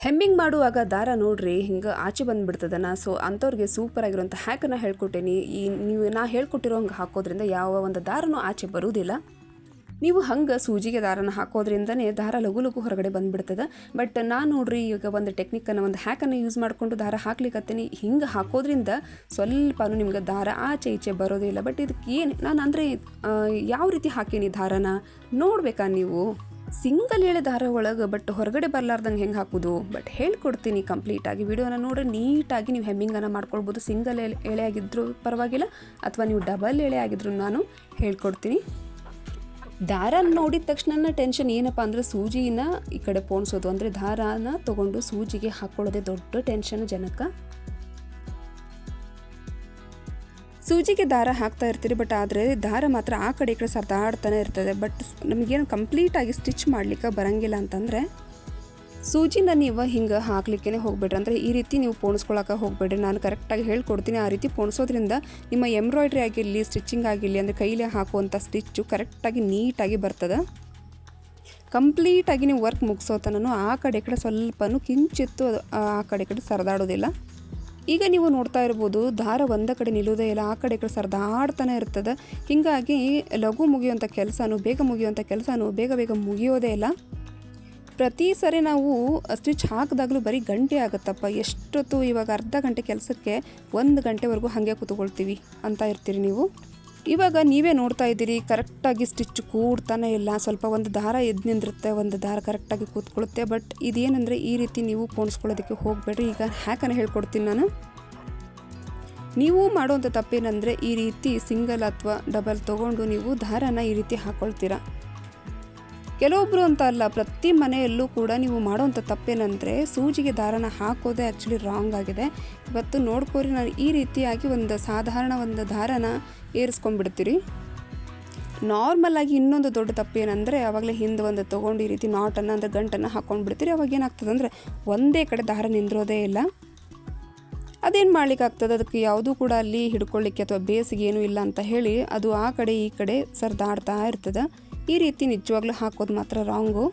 Hemming ಮಾಡುವಾಗ ದಾರ ನೋಡ್ರಿ ಹಿಂಗೆ ಆಚೆ ಬಂದುಬಿಡ್ತದನ. ಸೊ ಅಂಥವ್ರಿಗೆ ಸೂಪರ್ ಆಗಿರೋಂಥ ಹ್ಯಾಕನ್ನು ಹೇಳ್ಕೊಟ್ಟೇನಿ. ನಾ ಹೇಳ್ಕೊಟ್ಟಿರೋ ಹಂಗೆ ಹಾಕೋದ್ರಿಂದ ಯಾವ ಒಂದು ದಾರನೂ ಆಚೆ ಬರುವುದಿಲ್ಲ. ನೀವು ಹಂಗೆ ಸೂಜಿಗೆ ದಾರನ ಹಾಕೋದ್ರಿಂದನೇ ದಾರ ಲಘು ಲಘು ಹೊರಗಡೆ ಬಂದುಬಿಡ್ತದೆ. ಬಟ್ ನಾನು ನೋಡ್ರಿ ಈಗ ಒಂದು ಟೆಕ್ನಿಕ್ಕನ್ನು ಒಂದು ಹ್ಯಾಕನ್ನು ಯೂಸ್ ಮಾಡಿಕೊಂಡು ದಾರ ಹಾಕ್ಲಿಕ್ಕತ್ತೀನಿ. ಹಿಂಗೆ ಹಾಕೋದ್ರಿಂದ ಸ್ವಲ್ಪನೂ ನಿಮ್ಗೆ ದಾರ ಆಚೆ ಈಚೆ ಬರೋದಿಲ್ಲ. ಬಟ್ ಇದಕ್ಕೆ ಏನು ನಾನು ಅಂದರೆ ಯಾವ ರೀತಿ ಹಾಕೀನಿ ದಾರನ ನೋಡ್ಬೇಕಾ ನೀವು? ಸಿಂಗಲ್ ಎಳೆ ದಾರ ಒಳಗೆ ಬಟ್ ಹೊರಗಡೆ ಬರಲಾರ್ದಂಗೆ ಹೆಂಗೆ ಹಾಕೋದು ಬಟ್ ಹೇಳ್ಕೊಡ್ತೀನಿ ಕಂಪ್ಲೀಟಾಗಿ. ವಿಡಿಯೋನ ನೋಡಿ ನೀಟಾಗಿ ನೀವು ಹೆಮ್ಮಿಂಗನ್ನು ಮಾಡ್ಕೊಳ್ಬೋದು. ಸಿಂಗಲ್ ಎಳೆ ಆಗಿದ್ರೂ ಪರವಾಗಿಲ್ಲ ಅಥವಾ ನೀವು ಡಬಲ್ ಎಳೆ ಆಗಿದ್ರು ನಾನು ಹೇಳ್ಕೊಡ್ತೀನಿ. ದಾರ ನೋಡಿದ ತಕ್ಷಣ ಟೆನ್ಷನ್ ಏನಪ್ಪ ಅಂದರೆ ಸೂಜಿನ ಈ ಕಡೆ ಪೋಣಿಸೋದು, ಅಂದರೆ ದಾರಾನ ತೊಗೊಂಡು ಸೂಜಿಗೆ ಹಾಕ್ಕೊಳ್ಳೋದೇ ದೊಡ್ಡ ಟೆನ್ಷನ್ ಜನಕ್ಕೆ. ಸೂಜಿಗೆ ದಾರ ಹಾಕ್ತಾ ಇರ್ತೀರಿ, ಬಟ್ ಆದರೆ ದಾರ ಮಾತ್ರ ಆ ಕಡೆ ಈ ಕಡೆ ಸರ್ದಾಡ್ತಾನೆ ಇರ್ತದೆ. ಬಟ್ ನಮಗೇನು ಕಂಪ್ಲೀಟಾಗಿ ಸ್ಟಿಚ್ ಮಾಡಲಿಕ್ಕೆ ಬರೋಂಗಿಲ್ಲ ಅಂತಂದರೆ ಸೂಜಿನ ನೀವು ಹಿಂಗೆ ಹಾಕ್ಲಿಕ್ಕೇ ಹೋಗ್ಬೇಡ್ರಿ. ಅಂದರೆ ಈ ರೀತಿ ನೀವು ಪೋಣಿಸ್ಕೊಳಕ್ಕೆ ಹೋಗಬೇಡ್ರಿ. ನಾನು ಕರೆಕ್ಟಾಗಿ ಹೇಳ್ಕೊಡ್ತೀನಿ. ಆ ರೀತಿ ಪೋಣಿಸೋದ್ರಿಂದ ನಿಮ್ಮ ಎಂಬ್ರಾಯ್ಡ್ರಿ ಆಗಿರಲಿ ಸ್ಟಿಚಿಂಗ್ ಆಗಿರಲಿ ಅಂದರೆ ಕೈಲೇ ಹಾಕುವಂಥ ಸ್ಟಿಚ್ಚು ಕರೆಕ್ಟಾಗಿ ನೀಟಾಗಿ ಬರ್ತದೆ. ಕಂಪ್ಲೀಟಾಗಿ ನೀವು ವರ್ಕ್ ಮುಗಿಸೋತನೂ ಆ ಕಡೆ ಈ ಕಡೆ ಸ್ವಲ್ಪನೂ ಕಿಂಚಿತ್ತು ಆ ಕಡೆ ಈ ಕಡೆ ಸರದಾಡೋದಿಲ್ಲ. ಈಗ ನೀವು ನೋಡ್ತಾ ಇರ್ಬೋದು ದಾರ ಒಂದೇ ಕಡೆ ನಿಲ್ಲೋದೇ ಇಲ್ಲ, ಆ ಕಡೆ ಈ ಕಡೆ ಸರ್ದಾಡ್ತಾನೆ ಇರ್ತದೆ. ಹೀಗಾಗಿ ಲಘು ಮುಗಿಯುವಂಥ ಕೆಲಸನೂ ಬೇಗ ಮುಗಿಯುವಂಥ ಕೆಲಸನೂ ಬೇಗ ಬೇಗ ಮುಗಿಯೋದೇ ಇಲ್ಲ. ಪ್ರತಿ ಸರಿ ನಾವು ಸ್ಟಿಚ್ ಹಾಕಿದಾಗಲೂ ಬರೀ ಗಂಟೆ ಆಗುತ್ತಪ್ಪ, ಎಷ್ಟೊತ್ತು ಇವಾಗ ಅರ್ಧ ಗಂಟೆ ಕೆಲಸಕ್ಕೆ 1 ಗಂಟೆವರೆಗೂ ಹಾಗೆ ಕೂತ್ಕೊಳ್ತೀವಿ ಅಂತ ಇರ್ತೀರಿ ನೀವು. ಇವಾಗ ನೀವೇ ನೋಡ್ತಾ ಇದ್ದೀರಿ ಕರೆಕ್ಟಾಗಿ ಸ್ಟಿಚ್ ಕೂಡ್ತಾನೆ ಇಲ್ಲ. ಸ್ವಲ್ಪ ಒಂದು ದಾರ ಎದ್ದು ನಿಂದಿರುತ್ತೆ, ಒಂದು ದಾರ ಕರೆಕ್ಟಾಗಿ ಕೂತ್ಕೊಳ್ಳುತ್ತೆ. ಬಟ್ ಇದೇನೆಂದರೆ ಈ ರೀತಿ ನೀವು ಪೋಣಿಸ್ಕೊಳ್ಳೋದಕ್ಕೆ ಹೋಗಬೇಡ್ರಿ. ಈಗ ಹ್ಯಾಕನ್ನು ಹೇಳ್ಕೊಡ್ತೀನಿ ನಾನು. ನೀವು ಮಾಡುವಂಥ ತಪ್ಪೇನೆಂದರೆ ಈ ರೀತಿ ಸಿಂಗಲ್ ಅಥವಾ ಡಬಲ್ ತೊಗೊಂಡು ನೀವು ದಾರನ ಈ ರೀತಿ ಹಾಕ್ಕೊಳ್ತೀರಾ. ಕೆಲವೊಬ್ಬರು ಅಂತ ಅಲ್ಲ, ಪ್ರತಿ ಮನೆಯಲ್ಲೂ ಕೂಡ ನೀವು ಮಾಡೋವಂಥ ತಪ್ಪೇನೆಂದರೆ ಸೂಜಿಗೆ ದಾರನ ಹಾಕೋದೇ ಆ್ಯಕ್ಚುಲಿ ರಾಂಗ್ ಆಗಿದೆ. ಇವತ್ತು ನೋಡ್ಕೋರಿ, ನಾನು ಈ ರೀತಿಯಾಗಿ ಒಂದು ಸಾಧಾರಣ ಒಂದು ದಾರನ ಏರಿಸ್ಕೊಂಡ್ಬಿಡ್ತೀರಿ. ನಾರ್ಮಲಾಗಿ ಇನ್ನೊಂದು ದೊಡ್ಡ ತಪ್ಪೇನೆಂದರೆ ಆವಾಗಲೇ ಹಿಂದೆ ಒಂದು ತೊಗೊಂಡು ಈ ರೀತಿ ನಾಟನ್ನು ಅಂದರೆ ಗಂಟನ್ನು ಹಾಕ್ಕೊಂಡ್ಬಿಡ್ತೀರಿ. ಅವಾಗ ಏನಾಗ್ತದೆ ಅಂದರೆ ಒಂದೇ ಕಡೆ ದಾರ ನಿಂದಿರೋದೇ ಇಲ್ಲ. ಅದೇನು ಮಾಡ್ಲಿಕ್ಕಾಗ್ತದೆ, ಅದಕ್ಕೆ ಯಾವುದೂ ಕೂಡ ಅಲ್ಲಿ ಹಿಡ್ಕೊಳ್ಳಿಕ್ಕೆ ಅಥವಾ ಬೇಸಿಗೆ ಏನೂ ಇಲ್ಲ ಅಂತ ಹೇಳಿ ಅದು ಆ ಕಡೆ ಈ ಕಡೆ ಸರ್ದಾಡ್ತಾ ಇರ್ತದೆ. ಈ ರೀತಿ ನಿಜವಾಗ್ಲೂ ಹಾಕೋದು ಮಾತ್ರ ರಾಂಗು.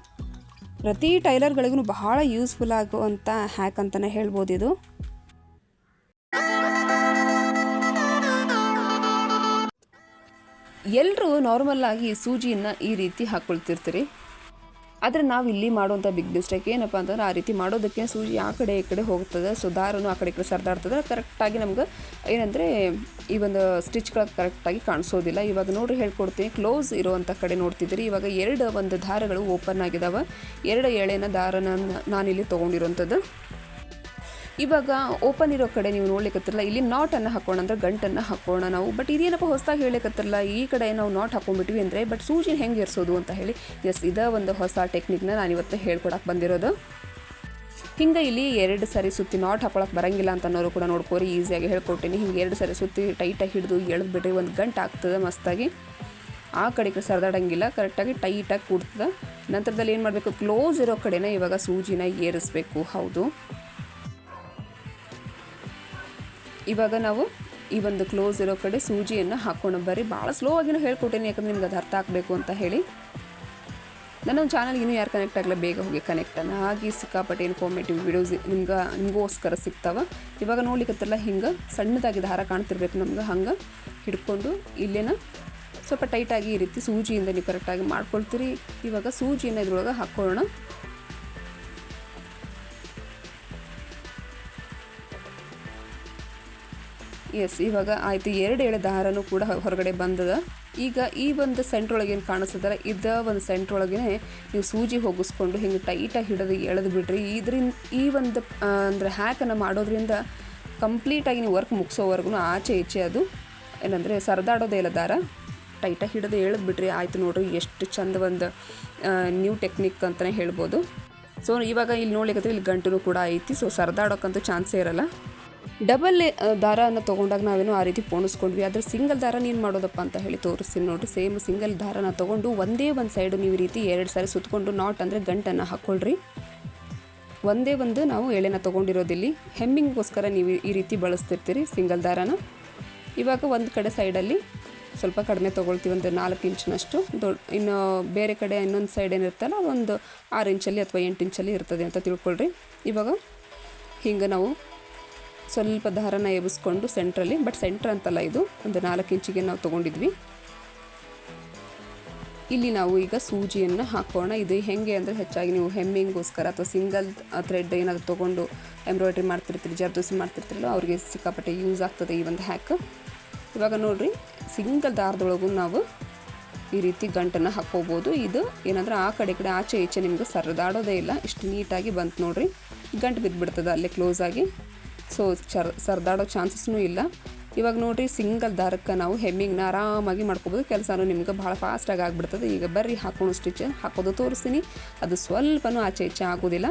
ಪ್ರತಿ ಟೈಲರ್ಗಳಿಗೂ ಬಹಳ ಯೂಸ್ಫುಲ್ ಆಗುವಂಥ ಹ್ಯಾಕ್ ಅಂತಲೇ ಹೇಳ್ಬೋದು ಇದು. ಎಲ್ಲರೂ ನಾರ್ಮಲ್ಲಾಗಿ ಸೂಜಿಯನ್ನು ಈ ರೀತಿ ಹಾಕ್ಕೊಳ್ತಿರ್ತೀರಿ. ಆದರೆ ನಾವು ಇಲ್ಲಿ ಮಾಡುವಂಥ ಬಿಗ್ ಮಿಸ್ಟೇಕ್ ಏನಪ್ಪ ಅಂತಂದ್ರೆ ಆ ರೀತಿ ಮಾಡೋದಕ್ಕೆ ಸೂಜಿ ಆ ಕಡೆ ಈ ಕಡೆ ಹೋಗ್ತದೆ. ಸೊ ದಾರನೂ ಆ ಕಡೆ ಈ ಕಡೆ ಸರ್ದಾಡ್ತದೆ. ಕರೆಕ್ಟಾಗಿ ನಮ್ಗೆ ಏನಂದರೆ ಈ ಒಂದು ಸ್ಟಿಚ್ಗಳು ಕರೆಕ್ಟಾಗಿ ಕಾಣಿಸೋದಿಲ್ಲ. ಇವಾಗ ನೋಡ್ರಿ ಹೇಳ್ಕೊಡ್ತೀನಿ. ಕ್ಲೋಸ್ ಇರೋವಂಥ ಕಡೆ ನೋಡ್ತಿದ್ದೀರಿ. ಇವಾಗ 2 ಒಂದು ದಾರಗಳು ಓಪನ್ ಆಗಿದ್ದಾವೆ. 2 ಎಳೆನ ದಾರನ ನಾನಿಲ್ಲಿ ತೊಗೊಂಡಿರೋಂಥದ್ದು. ಇವಾಗ ಓಪನ್ ಇರೋ ಕಡೆ ನೀವು ನೋಡ್ಲಿಕ್ಕತ್ತಿರಲ್ಲ, ಇಲ್ಲಿ ನಾಟನ್ನು ಹಾಕೋಣ ಅಂದರೆ ಗಂಟನ್ನು ಹಾಕೋಣ ನಾವು. ಬಟ್ ಇದೇನಪ್ಪ ಹೊಸದಾಗಿ ಹೇಳಕತ್ತಿರಲ್ಲ, ಈ ಕಡೆ ನಾವು ನಾಟ್ ಹಾಕೊಂಡ್ಬಿಟ್ವಿ ಅಂದರೆ ಬಟ್ ಸೂಜಿನ ಹೆಂಗೆ ಇರಿಸೋದು ಅಂತ ಹೇಳಿ ಇದೇ ಒಂದು ಹೊಸ ಟೆಕ್ನಿಕ್ನ ನಾನಿವತ್ತು ಹೇಳ್ಕೊಡಕ್ಕೆ ಬಂದಿರೋದು. ಹಿಂಗೆ ಇಲ್ಲಿ 2 ಸರಿ ಸುತ್ತಿ ನಾಟ್ ಹಾಕೊಳಕ್ಕೆ ಬರೋಂಗಿಲ್ಲ ಅಂತ ಅನ್ನೋರು ಕೂಡ ನೋಡ್ಕೋರಿ, ಈಸಿಯಾಗಿ ಹೇಳ್ಕೊಡ್ತೀನಿ. ಹಿಂಗೆ 2 ಸರಿ ಸುತ್ತಿ ಟೈಟಾಗಿ ಹಿಡಿದು ಎಳೆದ್ಬಿಟ್ರಿ, ಒಂದು ಗಂಟೆ ಆಗ್ತದೆ ಮಸ್ತಾಗಿ. ಆ ಕಡೆಗೆ ಸರ್ದಾಡಂಗಿಲ್ಲ, ಕರೆಕ್ಟಾಗಿ ಟೈಟಾಗಿ ಕೂಡ್ತದೆ. ನಂತರದಲ್ಲಿ ಏನು ಮಾಡಬೇಕು, ಕ್ಲೋಸ್ ಇರೋ ಕಡೆನ ಇವಾಗ ಸೂಜಿನ ಏರಿಸಬೇಕು. ಹೌದು, ಇವಾಗ ನಾವು ಈ ಒಂದು ಕ್ಲೋಸ್ ಇರೋ ಕಡೆ ಸೂಜಿಯನ್ನು ಹಾಕ್ಕೊಂಡು ಬರ್ರಿ. ಭಾಳ ಸ್ಲೋ ಆಗಿನೂ ಹೇಳ್ಕೊಟ್ಟೇನೆ, ಯಾಕಂದರೆ ನಿಮ್ಗೆ ಅದು ಅರ್ಥ ಆಗಬೇಕು ಅಂತ ಹೇಳಿ. ನನ್ನ ಚಾನಲ್ಗೆ ಇನ್ನೂ ಯಾರು ಕನೆಕ್ಟ್ ಆಗಲ್ಲ, ಬೇಗ ಹೋಗಿ ಕನೆಕ್ಟನ್ನು ಆಗಿ. ಸಿಕ್ಕಾಪಟ್ಟೆ ಇನ್ಫಾರ್ಮೇಟಿವ್ ವೀಡಿಯೋಸ್ ನಿಮಗೋಸ್ಕರ ಸಿಗ್ತಾವೆ. ಇವಾಗ ನೋಡ್ಲಿಕ್ಕತ್ತಲ್ಲ ಹಿಂಗೆ ಸಣ್ಣದಾಗಿ ದಾರ ಕಾಣ್ತಿರ್ಬೇಕು ನಮ್ಗೆ, ಹಂಗೆ ಹಿಡ್ಕೊಂಡು ಇಲ್ಲೇನ ಸ್ವಲ್ಪ ಟೈಟಾಗಿ ಈ ರೀತಿ ಸೂಜಿಯಿಂದ ನೀವು ಕರೆಕ್ಟಾಗಿ ಮಾಡ್ಕೊಳ್ತೀರಿ. ಇವಾಗ ಸೂಜಿಯನ್ನು ಇದ್ರೊಳಗೆ ಹಾಕ್ಕೊಳ್ಳೋಣ. ಎಸ್, ಇವಾಗ ಆಯಿತು. 2 ಎಳೆ ದಾರನೂ ಕೂಡ ಹೊರಗಡೆ ಬಂದದ. ಈಗ ಈ ಒಂದು ಸೆಂಟ್ರೊಳಗೆ ಏನು ಕಾಣಿಸ್ತದಲ್ಲ, ಒಂದು ಸೆಂಟ್ರೊಳಗೆ ನೀವು ಸೂಜಿ ಹೋಗಿಸ್ಕೊಂಡು ಹಿಂಗೆ ಟೈಟಾಗಿ ಹಿಡಿದು ಎಳೆದು ಬಿಡ್ರಿ. ಈ ಒಂದು ಅಂದರೆ ಹ್ಯಾಕನ್ನು ಮಾಡೋದ್ರಿಂದ ಕಂಪ್ಲೀಟಾಗಿ ನೀವು ವರ್ಕ್ ಮುಗಿಸೋವರೆಗೂ ಆಚೆ ಈಚೆ ಅದು ಏನಂದರೆ ಸರ್ದಾಡೋದೇ ಇಲ್ಲ. ದಾರ ಟೈಟಾಗಿ ಹಿಡಿದು ಎಳೆದು ಬಿಡ್ರಿ. ಆಯಿತು ನೋಡಿರಿ, ಎಷ್ಟು ಚಂದ ಒಂದು ನ್ಯೂ ಟೆಕ್ನಿಕ್ ಅಂತಲೇ ಹೇಳ್ಬೋದು. ಸೊ ಇವಾಗ ಇಲ್ಲಿ ನೋಡ್ಲಿಕ್ಕೆ ಇಲ್ಲಿ ಗಂಟು ಕೂಡ ಐತಿ. ಸೊ ಸರ್ದಾಡೋಕ್ಕಂತೂ ಚಾನ್ಸೇ ಇರಲ್ಲ. ಡಬಲ್ ದಾರನ ತೊಗೊಂಡಾಗ ನಾವೇನೋ ಆ ರೀತಿ ಪೋಣಿಸ್ಕೊಂಡ್ವಿ. ಆದರೆ ಸಿಂಗಲ್ ದಾರನ ಏನು ಮಾಡೋದಪ್ಪ ಅಂತ ಹೇಳಿ ತೋರಿಸ್ತೀನಿ ನೋಡಿರಿ. ಸೇಮ್ ಸಿಂಗಲ್ ದಾರನ ತೊಗೊಂಡು ಒಂದೇ ಒಂದು ಸೈಡು ನೀವು ಈ ರೀತಿ 2 ಸಾರಿ ಸುತ್ತಕೊಂಡು ನಾಟ್ ಅಂದರೆ ಗಂಟನ್ನು ಹಾಕ್ಕೊಳ್ರಿ. ಒಂದೇ ಒಂದು ನಾವು ಎಳೆನ ತೊಗೊಂಡಿರೋದಿಲ್ಲಿ ಹೆಮ್ಮಿಂಗ್ಗೋಸ್ಕರ ನೀವು ಈ ರೀತಿ ಬಳಸ್ತಿರ್ತೀರಿ ಸಿಂಗಲ್ ದಾರನ. ಇವಾಗ ಒಂದು ಕಡೆ ಸೈಡಲ್ಲಿ ಸ್ವಲ್ಪ ಕಡಿಮೆ ತೊಗೊಳ್ತೀವಿ, ಒಂದು 4 ಇಂಚಿನಷ್ಟು. ಇನ್ನು ಬೇರೆ ಕಡೆ ಇನ್ನೊಂದು ಸೈಡ್ ಏನಿರುತ್ತಲ್ಲ ಒಂದು 6 ಇಂಚಲ್ಲಿ ಅಥವಾ 8 ಇಂಚಲ್ಲಿ ಇರ್ತದೆ ಅಂತ ತಿಳ್ಕೊಳ್ರಿ. ಇವಾಗ ಹಿಂಗೆ ನಾವು ಸ್ವಲ್ಪ ದಾರನ ಎಬ್ಬಿಸ್ಕೊಂಡು ಸೆಂಟ್ರಲ್ಲಿ, ಬಟ್ ಸೆಂಟ್ರ್ ಅಂತಲ್ಲ, ಇದು ಒಂದು 4 ಇಂಚಿಗೆ ನಾವು ತೊಗೊಂಡಿದ್ವಿ. ಇಲ್ಲಿ ನಾವು ಈಗ ಸೂಜಿಯನ್ನು ಹಾಕೋಣ. ಇದು ಹೇಗೆ ಅಂದರೆ ಹೆಚ್ಚಾಗಿ ನೀವು ಹೆಮ್ಮಿಂಗೋಸ್ಕರ ಅಥವಾ ಸಿಂಗಲ್ ಥ್ರೆಡ್ ಏನಾದರೂ ತೊಗೊಂಡು ಎಂಬ್ರಾಯ್ಡ್ರಿ ಮಾಡ್ತಿರ್ತೀರಿ, ಜರ್ದೋಸಿ ಮಾಡ್ತಿರ್ತೀರಲ್ಲ, ಅವ್ರಿಗೆ ಸಿಕ್ಕಾಪಟ್ಟೆ ಯೂಸ್ ಆಗ್ತದೆ ಈ ಒಂದು ಹ್ಯಾಕ್. ಇವಾಗ ನೋಡಿರಿ, ಸಿಂಗಲ್ ದಾರದೊಳಗೂ ನಾವು ಈ ರೀತಿ ಗಂಟನ್ನು ಹಾಕ್ಕೋಬೋದು. ಇದು ಏನಂದ್ರೆ ಆ ಕಡೆ ಆಚೆ ಈಚೆ ನಿಮ್ಗೆ ಸರಿದಾಡೋದೇ ಇಲ್ಲ, ಇಷ್ಟು ನೀಟಾಗಿ ಬಂತು ನೋಡಿರಿ. ಗಂಟು ಬಿದ್ದುಬಿಡ್ತದೆ ಅಲ್ಲೇ ಕ್ಲೋಸ್ ಆಗಿ, ಸೊ ಸರಿದಾಡೋ ಚಾನ್ಸಸ್ನೂ ಇಲ್ಲ. ಇವಾಗ ನೋಡಿರಿ, ಸಿಂಗಲ್ ದಾರಕ್ಕೆ ನಾವು ಹೆಮ್ಮಿಂಗ್ನ ಆರಾಮಾಗಿ ಮಾಡ್ಕೋಬೋದು. ಕೆಲಸನೂ ನಿಮ್ಗೆ ಭಾಳ ಫಾಸ್ಟಾಗಿ ಆಗಿಬಿಡ್ತದೆ. ಈಗ ಬರ್ರಿ ಹಾಕೊಂಡು ಸ್ಟಿಚ್ ಹಾಕೋದು ತೋರಿಸ್ತೀನಿ. ಅದು ಸ್ವಲ್ಪನೂ ಆಚೆ ಈಚೆ ಆಗೋದಿಲ್ಲ.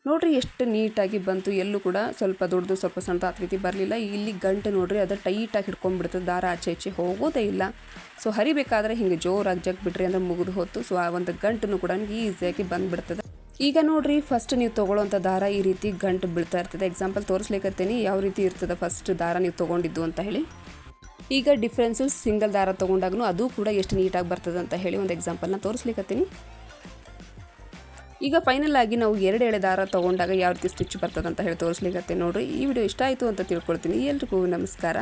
ನೋಡಿರಿ ಎಷ್ಟು ನೀಟಾಗಿ ಬಂತು. ಎಲ್ಲೂ ಕೂಡ ಸ್ವಲ್ಪ ದೊಡ್ಡದು ಸ್ವಲ್ಪ ಸಣ್ಣ ಆ ರೀತಿ ಬರಲಿಲ್ಲ. ಇಲ್ಲಿ ಗಂಟು ನೋಡಿರಿ, ಅದು ಟೈಟಾಗಿ ಹಿಡ್ಕೊಂಡ್ಬಿಡ್ತದೆ, ದಾರ ಆಚೆ ಈಚೆ ಹೋಗೋದೇ ಇಲ್ಲ. ಸೊ ಹರಿಬೇಕಾದ್ರೆ ಹಿಂಗೆ ಜೋರಾಗಿ ಜಗ್ ಬಿಡ್ರಿ ಅಂದರೆ ಮುಗಿದು ಹೊತ್ತು. ಸೊ ಆ ಒಂದು ಗಂಟನ್ನು ಕೂಡ ಈಸಿಯಾಗಿ ಬಂದುಬಿಡ್ತದೆ. ಈಗ ನೋಡಿರಿ, ಫಸ್ಟ್ ನೀವು ತೊಗೊಳ್ಳೋಂಥ ದಾರ ಈ ರೀತಿ ಗಂಟು ಬೀಳ್ತಾ ಇರ್ತದೆ. ಎಕ್ಸಾಂಪಲ್ ತೋರಿಸ್ಲಿಕ್ಕತ್ತೇನೆ ಯಾವ ರೀತಿ ಇರ್ತದೆ ಫಸ್ಟ್ ದಾರ ನೀವು ತೊಗೊಂಡಿದ್ದು ಅಂತ ಹೇಳಿ. ಈಗ ಡಿಫ್ರೆನ್ಸು ಸಿಂಗಲ್ ದಾರ ತೊಗೊಂಡಾಗೂ ಅದು ಕೂಡ ಎಷ್ಟು ನೀಟಾಗಿ ಬರ್ತದೆ ಅಂತ ಹೇಳಿ ಒಂದು ಎಕ್ಸಾಂಪಲ್ನ ತೋರಿಸ್ಲಿಕ್ಕತ್ತೀನಿ. ಈಗ ಫೈನಲ್ ಆಗಿ ನಾವು 2 ಎಳೆ ದಾರ ತೊಗೊಂಡಾಗ ಯಾವ ರೀತಿ ಸ್ಟಿಚ್ ಬರ್ತದೆ ಅಂತ ಹೇಳಿ ತೋರಿಸ್ಲಿಕ್ಕೆ ನೋಡಿರಿ. ಈ ವಿಡಿಯೋ ಇಷ್ಟ ಆಯಿತು ಅಂತ ತಿಳ್ಕೊಳ್ತೀನಿ. ಎಲ್ರಿಗೂ ನಮಸ್ಕಾರ.